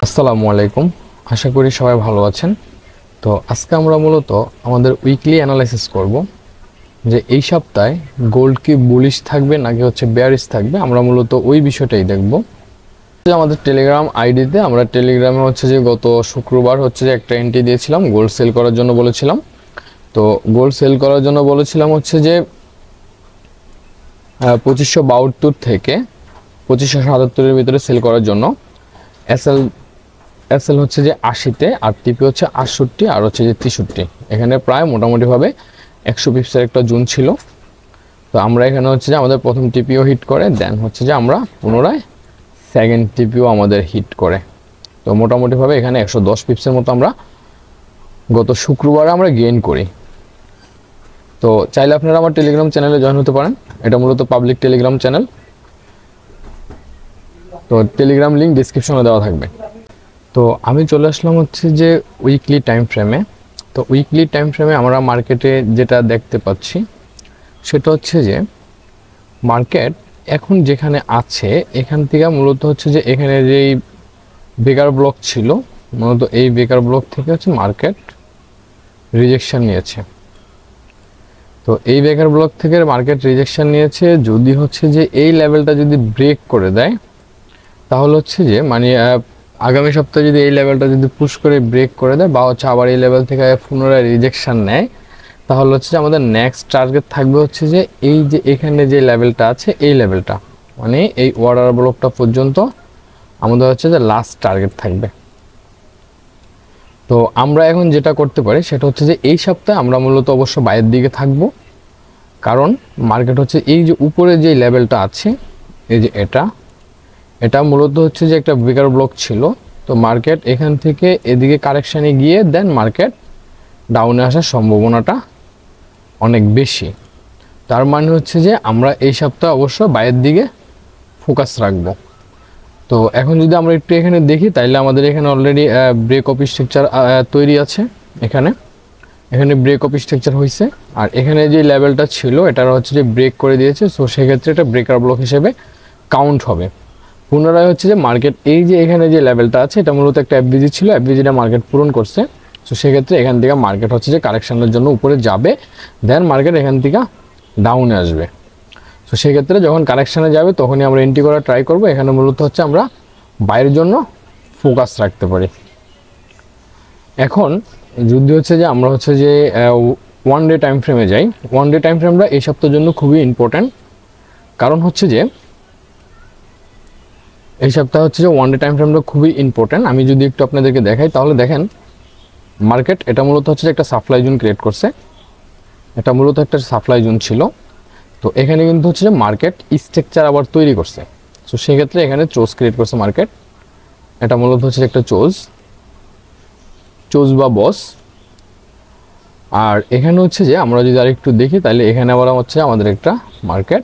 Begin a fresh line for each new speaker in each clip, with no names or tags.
আসসালামু আলাইকুম। আশা করি সবাই ভালো আছেন। তো আজকে আমরা মূলত আমাদের উইকলি অ্যানালাইসিস করব যে এই সপ্তাহে গোল্ড কি বুলিশ থাকবে নাকি বেয়ারিশ থাকবে। আমরা মূলত ওই বিষয়টাই দেখব। যে আমাদের টেলিগ্রাম আইডিতে আমরা টেলিগ্রামে যে গত শুক্রবার যে একটা এন্ট্রি দিয়েছিলাম, গোল্ড সেল করার জন্য বলেছিলাম। তো গোল্ড সেল করার জন্য বলেছিলাম যে 2572 থেকে 2577-এর ভিতরে সেল করার জন্য। এসএল যে 80-তে আর টিপি 68 আর যে 63। এখানে প্রায় মোটামুটিভাবে 100 পিপসের একটা জোন ছিল। তো আমরা এখানে যে আমাদের প্রথম টিপিও হিট করে, দেন যে আমরা পুনরায় সেকেন্ড টিপিও আমাদের হিট করে। তো মোটামুটিভাবে এখানে 110 পিপসের মতো আমরা গত শুক্রবারে আমরা গেইন করি। তো চাইলে আপনারা আমার টেলিগ্রাম চ্যানেলে জয়েন হতে পারেন। এটা মূলত পাবলিক টেলিগ্রাম চ্যানেল। তো টেলিগ্রাম লিঙ্ক ডিসক্রিপশনে দেওয়া থাকবে। তো আমি চলে আসলাম যে উইকলি টাইম ফ্রেমে। তো উইকলি টাইম ফ্রেমে আমরা মার্কেটে যেটা দেখতে পাচ্ছি সেটা যে মার্কেট এখন যেখানে আছে এখান থেকে মূলত যে এখানে যেই বেকার ব্লক ছিল, মূলত এই বেকার ব্লক থেকে মার্কেট রিজেকশন নিয়েছে। তো এই বেকার ব্লক থেকে মার্কেট রিজেকশন নিয়েছে। যদি যে এই লেভেলটা যদি ব্রেক করে দেয় তাহলে যে মানে আগামী সপ্তাহে যদি এই লেভেলটা যদি পুশ করে ব্রেক করে দেয় বা আবার এই লেভেল থেকে পুনরায় রিজেকশন নেয়, তাহলে যে আমাদের নেক্সট টার্গেট থাকবে যে এই যে এখানে যে লেভেলটা আছে এই লেভেলটা, মানে এই অর্ডার ব্লকটা পর্যন্ত আমাদের যে লাস্ট টার্গেট থাকবে। তো আমরা এখন যেটা করতে পারি সেটা যে এই সপ্তাহে আমরা মূলত অবশ্য বাইরের দিকে থাকবো, কারণ মার্কেট এই যে উপরে যে লেভেলটা আছে এই যে এটা মূলত যে একটা বেকার ব্লক ছিল। তো মার্কেট এখান থেকে এদিকে কারেকশানে গিয়ে দেন মার্কেট ডাউনে আসার সম্ভাবনাটা অনেক বেশি। তার মানে যে আমরা এই সপ্তাহে অবশ্য বাইরের দিকে ফোকাস রাখব। তো এখন যদি আমরা একটু এখানে দেখি তাইলে আমাদের এখানে অলরেডি ব্রেক অফ স্ট্রাকচার তৈরি আছে। এখানে ব্রেক অফ স্ট্রাকচার হয়েছে, আর এখানে যে লেভেলটা ছিল এটার যে ব্রেক করে দিয়েছে। সো সেক্ষেত্রে এটা ব্রেকার ব্লক হিসেবে কাউন্ট হবে। পুনরায় যে মার্কেট এই যে এখানে যে লেভেলটা আছে এটা মূলত একটা এফবিজি ছিল, এফবিজিটা মার্কেট পূরণ করছে। সো সেক্ষেত্রে এখান থেকে মার্কেট যে কারেকশনের জন্য উপরে যাবে, দেন মার্কেট এখান থেকে ডাউনে আসবে। সো সেক্ষেত্রে যখন কারেকশানে যাবে তখনই আমরা এন্ট্রি করার ট্রাই করব। এখানে মূলত আমরা বাইরের জন্য ফোকাস রাখতে পারি। এখন যদি যে আমরা যে ওয়ান ডে টাইম ফ্রেমে যাই, ওয়ান ডে টাইম ফ্রেমটা এই সপ্তাহের জন্য খুবই ইম্পর্ট্যান্ট। কারণ যে এই সপ্তাহে যে ওয়ান ডে টাইম ফ্রেমটা খুবই ইম্পর্ট্যান্ট। আমি যদি একটু আপনাদেরকে দেখাই তাহলে দেখেন মার্কেট এটা মূলত একটা সাপ্লাই জোন ক্রিয়েট করছে। এটা মূলত একটা সাপ্লাই জোন ছিল। তো এখানে কিন্তু যে মার্কেট স্ট্রাকচার আবার তৈরি করছে। সো সেক্ষেত্রে এখানে চোজ ক্রিয়েট করছে মার্কেট। এটা মূলত একটা চোজ বা বস। আর এখানে যে আমরা যদি আরেকটু দেখি তাহলে এখানে আবার আমাদের একটা মার্কেট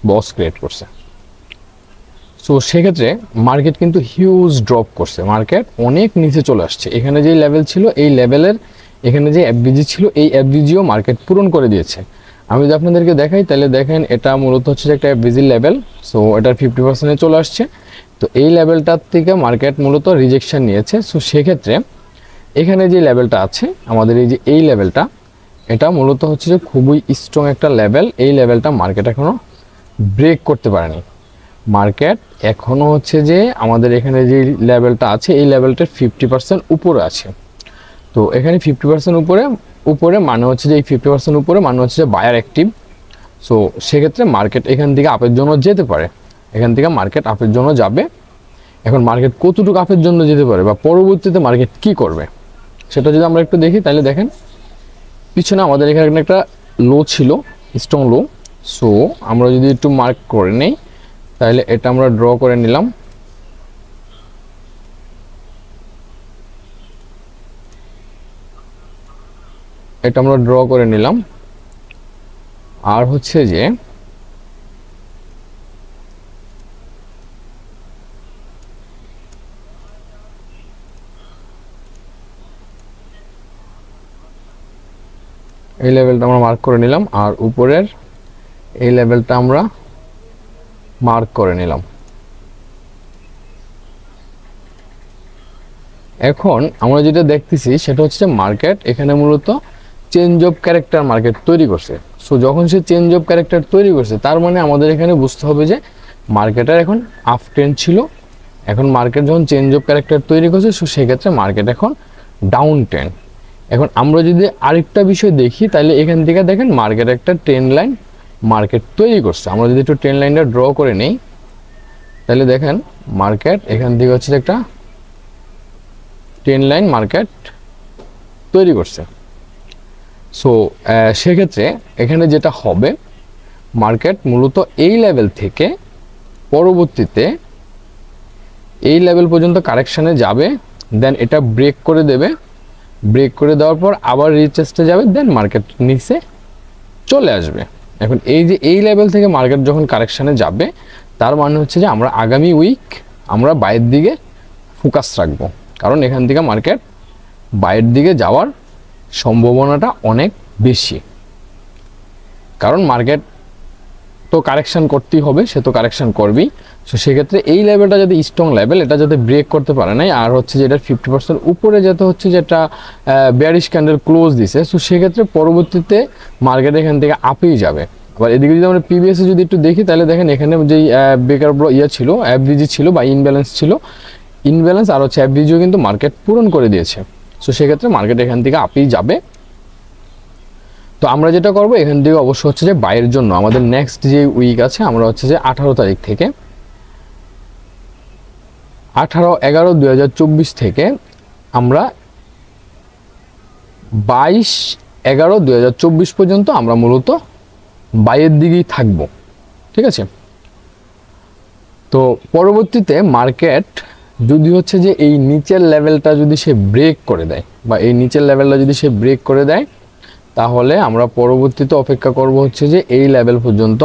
বস ক্রিয়েট করছে। সো সেক্ষেত্রে মার্কেট কিন্তু হিউজ ড্রপ করছে, মার্কেট অনেক নিচে চলে আসছে। এখানে যে লেভেল ছিল এই লেভেলের এখানে যে এফবিজি ছিল এই এফবিজিও মার্কেট পূরণ করে দিয়েছে। আমি যদি আপনাদেরকে দেখাই তাহলে দেখেন এটা মূলত একটা এফবিজি লেভেল। সো এটার 50%-এ চলে আসছে। তো এই লেভেলটার থেকে মার্কেট মূলত রিজেকশন নিয়েছে। সো সেক্ষেত্রে এখানে যে লেভেলটা আছে আমাদের এই লেভেলটা, এটা মূলত যে খুবই স্ট্রং একটা লেভেল। এই লেভেলটা মার্কেট এখনও ব্রেক করতে পারেনি। মার্কেট এখনও যে আমাদের এখানে যে লেভেলটা আছে এই লেভেলটার 50% উপরে আছে। তো এখানে 50% উপরে মানে যে এই 50% উপরে মানে যে বায়ার অ্যাক্টিভ। সো সেক্ষেত্রে মার্কেট এখান থেকে আপের জন্য যেতে পারে, এখান থেকে মার্কেট আপের জন্য যাবে। এখন মার্কেট কতটুকু আপের জন্য যেতে পারে বা পরবর্তীতে মার্কেট কি করবে সেটা যদি আমরা একটু দেখি তাহলে দেখেন পিছনে আমাদের এখানে একটা লো ছিল, স্ট্রং লো। সো আমরা যদি একটু মার্ক করে নেই তাহলে এটা আমরা ড্র করে নিলাম। এটা আমরা ড্র করে নিলাম। আর যে এই লেভেলটা আমরা মার্ক করে নিলাম, আর উপরের এই লেভেলটা আমরা মার্ক করে নিলাম। এখন আমরা যেটা দেখতেছি সেটা হচ্ছে মার্কেট এখানে মূলত চেঞ্জ অফ ক্যারেক্টার মার্কেট তৈরি করছে। সো যখন সে চেঞ্জ অফ ক্যারেক্টার তৈরি করছে তার মানে আমাদের এখানে বুঝতে হবে যে মার্কেটের এখন আপ ট্রেন্ড ছিল, এখন মার্কেট যখন চেঞ্জ অফ ক্যারেক্টার তৈরি করছে সো সেক্ষেত্রে মার্কেট এখন ডাউন ট্রেন্ড। এখন আমরা যদি আরেকটা বিষয় দেখি তাহলে এখান থেকে দেখেন মার্কেট একটা ট্রেন্ড লাইন মার্কেট তৈরি করছে। আমরা যদি একটু ট্রেন্ড লাইনটা ড্র করে নেই তাহলে দেখেন মার্কেট এখান থেকে হচ্ছে একটা ট্রেন্ড লাইন মার্কেট তৈরি করছে। সো সেক্ষেত্রে এখানে যেটা হবে মার্কেট মূলত এই লেভেল থেকে পরবর্তীতে এই লেভেল পর্যন্ত কারেকশানে যাবে, দেন এটা ব্রেক করে দেবে, ব্রেক করে দেওয়ার পর আবার রিটেস্টে যাবে, দেন মার্কেট নিচে চলে আসবে। এখন এই যে এই লেভেল থেকে মার্কেট যখন কারেকশানে যাবে তার মানে হচ্ছে যে আমরা আগামী উইক আমরা বাইরের দিকে ফোকাস রাখবো, কারণ এখান থেকে মার্কেট বাইরের দিকে যাওয়ার সম্ভাবনাটা অনেক বেশি। কারণ মার্কেট তো কারেকশান করতেই হবে, সে তো কারেকশান করবেই। সো সেক্ষেত্রে এই লেভেলটা যদি স্ট্রং লেভেল, এটা যাতে ব্রেক করতে পারে নাই আর হচ্ছে যে এটার 50% উপরে যেতে হচ্ছে যেটা বেয়ারিশ ক্যান্ডেল ক্লোজ দিছে, সো সেক্ষেত্রে পরবর্তীতে মার্কেট এখান থেকে আপেই যাবে। আবার এদিকে যদি আমরা পিবিএসে যদি একটু দেখি তাহলে দেখেন এখানে যেই বেকার ছিল অ্যাভারেজ ছিল বা ইনব্যালেন্স ছিল, ইনব্যালেন্স আর হচ্ছে অ্যাভারেজও কিন্তু মার্কেট পূরণ করে দিয়েছে। সো সেক্ষেত্রে মার্কেট এখান থেকে আপেই যাবে। তো আমরা যেটা করব এখান থেকে অবশ্য হচ্ছে যে বাইয়ের জন্য আমাদের নেক্সট যে উইক আছে আমরা হচ্ছে যে 18 তারিখ থেকে 18/11/2024 থেকে আমরা 22/11/2024 পর্যন্ত আমরা মূলত বাইয়ের দিকেই থাকবো, ঠিক আছে। তো পরবর্তীতে মার্কেট যদি হচ্ছে যে এই নিচের লেভেলটা যদি সে ব্রেক করে দেয় বা এই নিচের লেভেলটা যদি সে ব্রেক করে দেয় তাহলে আমরা পরবর্তীতে অপেক্ষা করব হচ্ছে যে এই লেভেল পর্যন্ত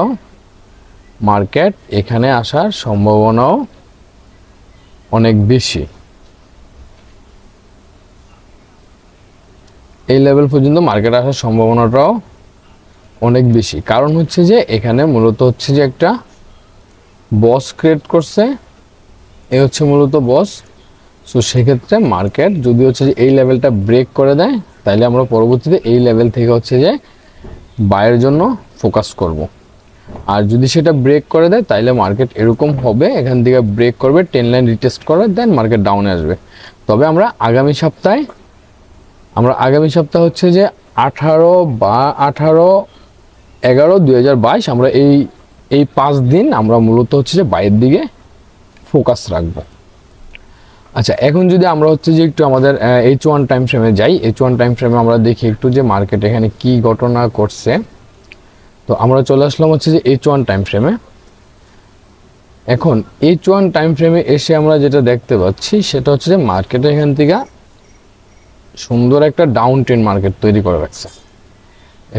মার্কেট এখানে আসার সম্ভাবনাও অনেক বেশি। এই লেভেল পর্যন্ত মার্কেট আসার সম্ভাবনাটাও অনেক বেশি, কারণ হচ্ছে যে এখানে মূলত হচ্ছে যে একটা বস ক্রিয়েট করছে, এই হচ্ছে মূলত বস। সো সেক্ষেত্রে মার্কেট যদি হচ্ছে যে এই লেভেলটা ব্রেক করে দেয় তাহলে আমরা পরবর্তীতে এই লেভেল থেকে হচ্ছে যে বাইয়ের জন্য ফোকাস করব। আর যদি সেটা ব্রেক করে দেয় তাহলে মার্কেট এরকম হবে, এখান থেকে ব্রেক করবে, 10 লাইন রিটেস্ট করবে, দেন মার্কেট ডাউনে আসবে। তবে আমরা আগামী সপ্তাহে হচ্ছে যে 18/11/2022 আমরা এই 5 দিন আমরা মূলত হচ্ছে যে বাইরের দিকে ফোকাস রাখবো। আচ্ছা, এখন যদি আমরা হচ্ছে যে একটু আমাদের H1 টাইম ফ্রেমে যাই, H1 টাইম ফ্রেমে আমরা দেখি একটু যে মার্কেট এখানে কি ঘটনা করছে। তো আমরা চলে আসলাম হচ্ছে যে H1 টাইম ফ্রেমে। এখন H1 টাইম ফ্রেমে এসে আমরা যেটা দেখতে পাচ্ছি সেটা হচ্ছে যে মার্কেট এখান থেকে সুন্দর একটা ডাউন ট্রেন্ড মার্কেট তৈরি করে রাখছে।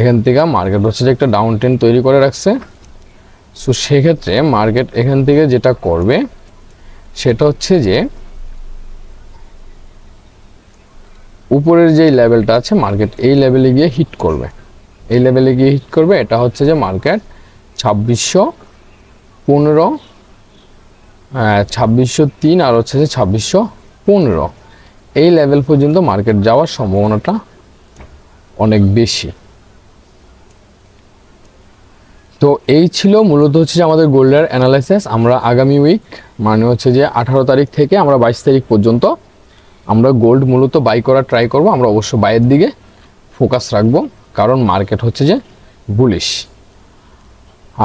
এখান থেকে মার্কেট হচ্ছে যে একটা ডাউন ট্রেন্ড তৈরি করে রাখছে। সো সেক্ষেত্রে মার্কেট এখান থেকে যেটা করবে সেটা হচ্ছে যে উপরের যে লেভেলটা আছে মার্কেট এই লেভেলে গিয়ে হিট করবে, এই লেভেলে গিয়ে হিট করবে। এটা হচ্ছে যে মার্কেট 2615, 2603 আর হচ্ছে যে 2615 এই লেভেল পর্যন্ত মার্কেট যাওয়ার সম্ভাবনাটা অনেক বেশি। তো এই ছিল মূলত হচ্ছে যে আমাদের গোল্ডের অ্যানালাইসিস। আমরা আগামী উইক মানে হচ্ছে যে 18 তারিখ থেকে আমরা 22 তারিখ পর্যন্ত আমরা গোল্ড মূলত বাই করা ট্রাই করব। আমরা অবশ্য বাইয়ের দিকে ফোকাস রাখবো, কারণ মার্কেট হচ্ছে যে বুলিশ।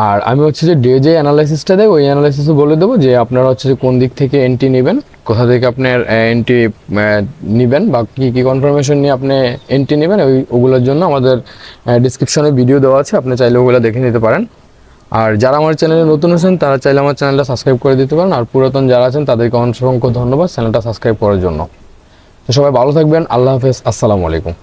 আর আমি হচ্ছে যে ডে যে অ্যানালাইসিসটা দেয় ওই অ্যানালাইসিসও বলে দেবো যে আপনারা হচ্ছে যে কোন দিক থেকে এন্ট্রি নেবেন, কোথা থেকে আপনার এন্ট্রি নেবেন বা কী কী কনফার্মেশন নিয়ে আপনি এন্ট্রি নেবেন, ওগুলোর জন্য আমাদের ডিসক্রিপশনে ভিডিও দেওয়া আছে, আপনি চাইলে ওগুলো দেখে নিতে পারেন। আর যারা আমার চ্যানেলে নতুন আছেন তারা চাইলে আমার চ্যানেলটা সাবস্ক্রাইব করে দিতে পারেন। আর পুরাতন যারা আছেন তাদেরকে অসংখ্য ধন্যবাদ চ্যানেলটা সাবস্ক্রাইব করার জন্য। তো সবাই ভালো থাকবেন, আল্লাহ হাফেজ, আসসালামু আলাইকুম।